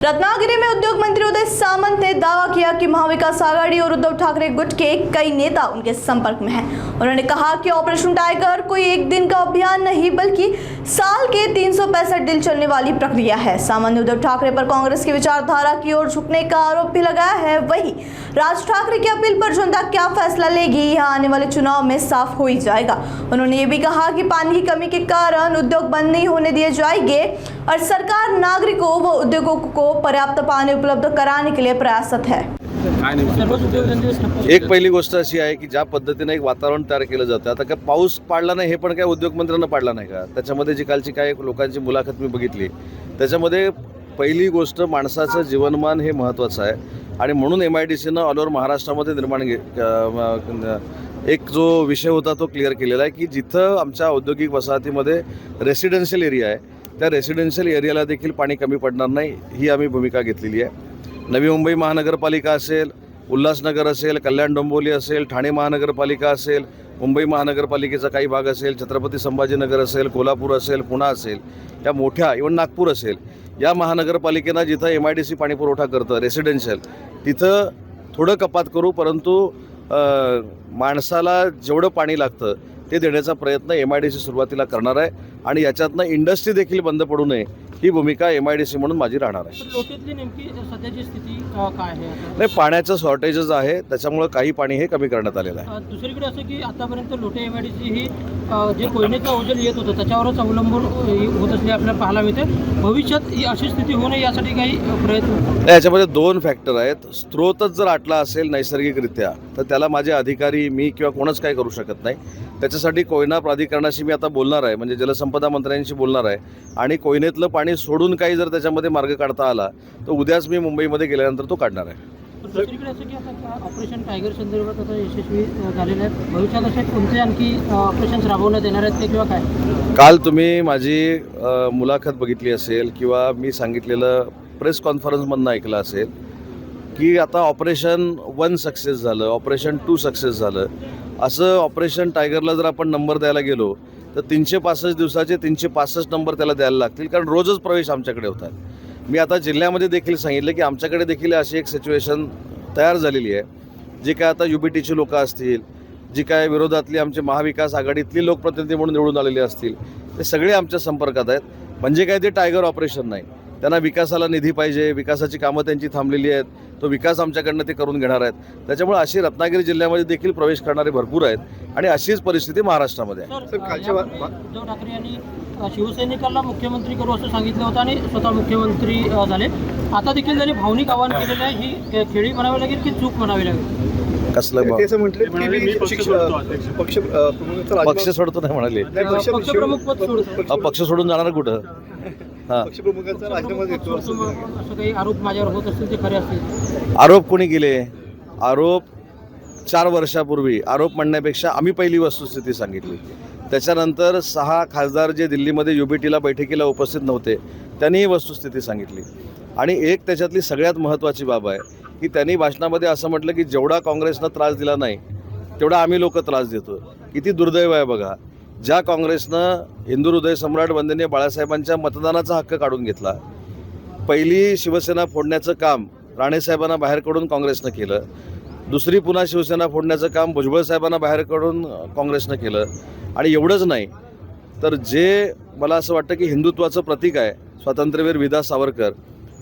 रत्नागिरी में उद्योग मंत्री उदय सामंत ने दावा किया कि महाविकास आघाड़ी और उद्धव ठाकरे गुट के कई नेता उनके संपर्क में हैं। उन्होंने कहा कि ऑपरेशन टाइगर कोई एक दिन का अभियान नहीं बल्कि साल के 365 दिन चलने वाली प्रक्रिया है। सामंत ने उद्धव ठाकरे पर कांग्रेस की विचारधारा की ओर झुकने का आरोप भी लगाया है। वहीं राज ठाकरे की अपील पर जनता क्या फैसला लेगी यह आने वाले चुनाव में साफ हो ही जाएगा। उन्होंने ये भी कहा कि पानी की कमी के कारण उद्योग बंद नहीं होने दिए जाएंगे और सरकार नागरिकों व उद्योगों को पर्याप्त पाणी उपलब्ध कराने के लिए प्रयासत है। एक पहिली गोष्ट अशी आहे की ज्या पद्धतीने एक वातावरण तयार केलं जातं, आता काय पाऊस पाडला नाही हे पण काय उद्योगमंत्र्यांना पाडला नाही का? त्याच्यामध्ये जी कालची काय लोकांची मुलाखत मी बघितली, त्याच्यामध्ये पहिली गोष्ट माणसाचं जीवनमान हे महत्त्वाचं आहे आणि म्हणून MIDCनं ऑल ओव्हर महाराष्ट्रामध्ये एक जो विषय होता तो क्लिअर केलेला आहे की जिथं आमच्या औद्योगिक वसाहतीमध्ये रेसिडेन्शियल एरिया आहे त्या रेसिडेन्शियल एरियाला देखील पाणी कमी पडणार नाही ही आम्ही भूमिका घेतलेली आहे। नवी मुंबई महानगरपालिका असेल, उल्हासनगर असेल, कल्याण डोंबिवली असेल, ठाणे महानगरपालिका असेल, मुंबई महानगरपालिकेचा काही भाग असेल, छत्रपती संभाजीनगर असेल, कोल्हापूर असेल, पुणे असेल, या मोठ्या इव्हन नागपूर असेल, या महानगरपालिकेनं जिथं MIDC पाणी पुरवठा करतं रेसिडेन्शियल तिथं थोडं कपात करू, परंतु माणसाला जेवढं पाणी लागतं ते देण्याचा प्रयत्न MIDC सुरुवातीला करणार आहे आणि याच्यातनं इंडस्ट्री देखील बंद पडू नये ही भूमिका MIDC म्हणून माझी राहणार आहे। लोटेतली नेमकी सध्याची स्थिती काय आहे? नाही, पाण्याचं शॉर्टेजेस आहे, त्याच्यामुळे काही पाणी हे कमी करण्यात आलेलं आहे। दुसरीकडे असं की आतापर्यंत लोटे MIDC ही जे कोयनेचं ओझल येत होतं त्याच्यावरच अवलंबून होत असले आपल्याला पाहायला मिळते। भविष्यात ही अशी स्थिती होऊ नये यासाठी काही प्रयत्न? याच्यामध्ये दोन फॅक्टर आहेत। स्रोतच जर आटला असेल नैसर्गिकरित्या तर त्याला माझे अधिकारी मी किंवा कोणच काय करू शकत नाही। त्याच्यासाठी कोयना प्राधिकरणाशी मी आता बोलणार आहे, म्हणजे जलसंपदा मंत्र्यांशी बोलणार आहे आणि कोयनेतलं पाणी सोडून काही जर त्याच्यामध्ये मार्ग काढता आला तर उद्याच मी मुंबईमध्ये गेल्यानंतर तो काढणार आहे। दुसरीकडे असं की आता ऑपरेशन टायगर संदर्भात आता यशस्वी झालेले आहेत, भविष्यात असे कोणते आणखी ऑपरेशन्स राबवण्यात येणार आहेत ते किंवा काय? काल तुम्ही माझी मुलाखत बघितली असेल किंवा मी सांगितलेलं प्रेस कॉन्फरन्समधनं ऐकलं असेल की आता ऑपरेशन 1 सक्सेस झालं, ऑपरेशन 2 सक्सेस झालं। असं ऑपरेशन टायगरला जर आपण नंबर द्यायला गेलो तर 365 दिवसाचे 365 नंबर त्याला द्यायला लागतील, कारण रोजच प्रवेश आमच्याकडे होतात। मी आता जिल्ह्यामध्ये देखील सांगितलं की आमच्याकडे देखील अशी एक सिच्युएशन तयार झालेली आहे, जी काय आता UBTची लोकं असतील, जी काय विरोधातली आमचे महाविकास आघाडीतली लोकप्रतिनिधी म्हणून निवडून आलेले असतील, ते सगळे आमच्या संपर्कात आहेत। म्हणजे काय ते टायगर ऑपरेशन नाही, त्यांना विकासाला निधी पाहिजे, विकासाची कामं त्यांची थांबलेली आहेत, तो विकास आमच्याकडनं ते करून घेणार आहेत। त्याच्यामुळे अशी रत्नागिरी जिल्ह्यामध्ये देखील प्रवेश करणारे भरपूर आहेत आणि अशीच परिस्थिती महाराष्ट्रामध्ये आहे। उद्धव ठाकरे यांनी शिवसैनिकांना मुख्यमंत्री करू असं सांगितलं होतं आणि स्वतः मुख्यमंत्री झाले। आता देखील त्यांनी भावनिक आवाहन केलेलं आहे, ही खेळी म्हणावी लागेल की चूक म्हणावी लागेल? कसलं पक्ष सोडतो नाही म्हणाले, पक्षप्रमुख पद सोडतो, पक्ष सोडून जाणार कुठं? हां, असं काही आरोप माझ्यावर होत असतील ते खरे असतील? आरोप कोणी केले? आरोप 4 वर्षापूर्वी आरोप म्हणण्यापेक्षा आम्ही पहिली वस्तुस्थिती सांगितली। त्याच्यानंतर 6 खासदार जे दिल्लीमध्ये UBTला बैठकीला उपस्थित नव्हते त्यांनी ही वस्तुस्थिती सांगितली आणि एक त्याच्यातली सगळ्यात महत्त्वाची बाब आहे की त्यांनी भाषणामध्ये असं म्हटलं की जेवढा काँग्रेसनं त्रास दिला नाही तेवढा आम्ही लोक त्रास देतो। किती दुर्दैव आहे बघा, ज्या काँग्रेसनं हिंदू हृदय सम्राट वंदनीय बाळासाहेबांच्या मतदानाचा हक्क काढून घेतला, पहिली शिवसेना फोडण्याचं काम राणेसाहेबांना बाहेर काढून काँग्रेसनं केलं, दुसरी पुन्हा शिवसेना फोडण्याचं काम भुजबळ साहेबांना बाहेर काढून काँग्रेसनं केलं आणि एवढंच नाही तर जे मला असं वाटतं की हिंदुत्वाचं प्रतीक आहे स्वातंत्र्यवीर विदा सावरकर,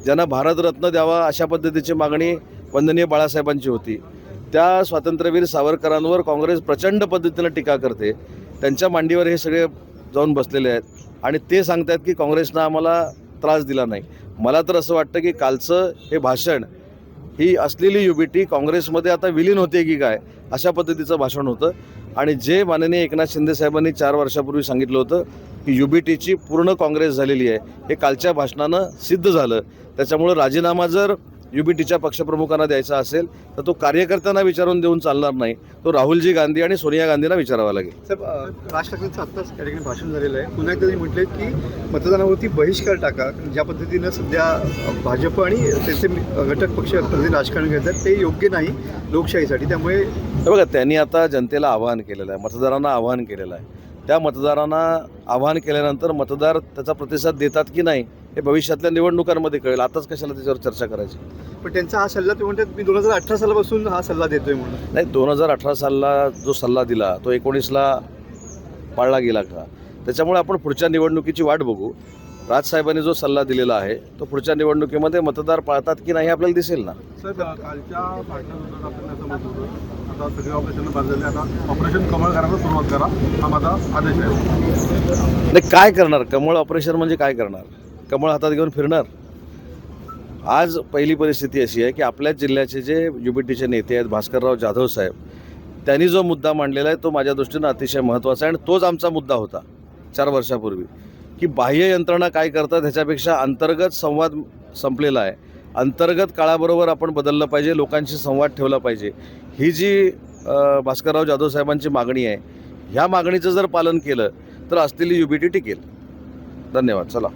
ज्यांना भारतरत्न द्यावा अशा पद्धतीची मागणी वंदनीय बाळासाहेबांची होती, त्या स्वातंत्र्यवीर सावरकरांवर काँग्रेस प्रचंड पद्धतीनं टीका करते। त्यांच्या मांडीवर हे सगळे जाऊन बसलेले आहेत आणि ते सांगतात की काँग्रेसनं आम्हाला त्रास दिला नाही। मला तर असं वाटतं की कालचं हे भाषण ही असलेली UBT काँग्रेसमध्ये आता विलीन होते की काय अशा पद्धतीचं भाषण होतं आणि जे माननीय एकनाथ शिंदे साहेबांनी 4 वर्षापूर्वी सांगितलं होतं की UBTची पूर्ण काँग्रेस झालेली आहे हे कालच्या भाषणानं सिद्ध झालं। त्याच्यामुळं राजीनामा जर UBTच्या पक्षप्रमुखांना द्यायचा असेल तर तो कार्यकर्त्यांना विचारून देऊन चालणार नाही, तो राहुलजी गांधी आणि सोनिया गांधींना विचारावा लागेल। साहेब, राज ठाकरेंचं आत्ताच त्या ठिकाणी भाषण झालेलं आहे, पुन्हा एकदा त्यांनी म्हटलं की मतदानावरती बहिष्कार टाका। ज्या पद्धतीनं सध्या भाजप आणि त्याचे घटक पक्ष राजकारण करतात ते योग्य नाही लोकशाहीसाठी, त्यामुळे बघा त्यांनी आता जनतेला आवाहन केलेलं आहे, मतदारांना आवाहन केलेलं आहे। त्या मतदारांना आवाहन केल्यानंतर मतदार त्याचा प्रतिसाद देतात की नाही हे भविष्यातल्या निवडणुकांमध्ये कळेल. आताच कशाला त्याच्यावर चर्चा करायची. पण त्यांचा हा सल्ला ते म्हणतात मी 2018 सालापासून हा सल्ला देतोय म्हणून. नाही, 2018 सालला जो सल्ला दिला तो 19ला पाळला गेला का? त्याच्यामुळे आपण पुढच्या निवडणुकीची वाट बघू. राजसाहेबांनी जो सल्ला दिलेला आहे तो पुढच्या निवडणुकीमध्ये मतदार पाळतात की नाही आपल्याला दिसेल ना. साहेब, कालच्या भाषणात आपण असं म्हणत होतो, आता सगळे ऑपरेशन बंद झाले, आता ऑपरेशन कमळ करायला सुरुवात करा, हा माझा आदेश आहे. नाही, काय करणार? कमळ ऑपरेशन म्हणजे काय करणार? कमळ हातात घेऊन फिरणार? आज पहिली परिस्थिती अशी आहे की आपल्याच जिल्ह्याचे जे युबीटीचे नेते आहेत भास्करराव जाधव साहेब, त्यांनी जो मुद्दा मांडलेला आहे तो माझ्या दृष्टीनं अतिशय महत्त्वाचा आहे. आणि तोच आमचा मुद्दा होता 4 वर्षापूर्वी की बाह्य यंत्रणा काय करतात ह्याच्यापेक्षा अंतर्गत संवाद संपलेला आहे. अंतर्गत काळाबरोबर आपण बदललं पाहिजे, लोकांशी संवाद ठेवला पाहिजे. ही जी भास्करराव जाधव साहेबांची मागणी आहे, ह्या मागणीचं जर पालन केलं तर असलेली युबीटी टिकेल. धन्यवाद. चला.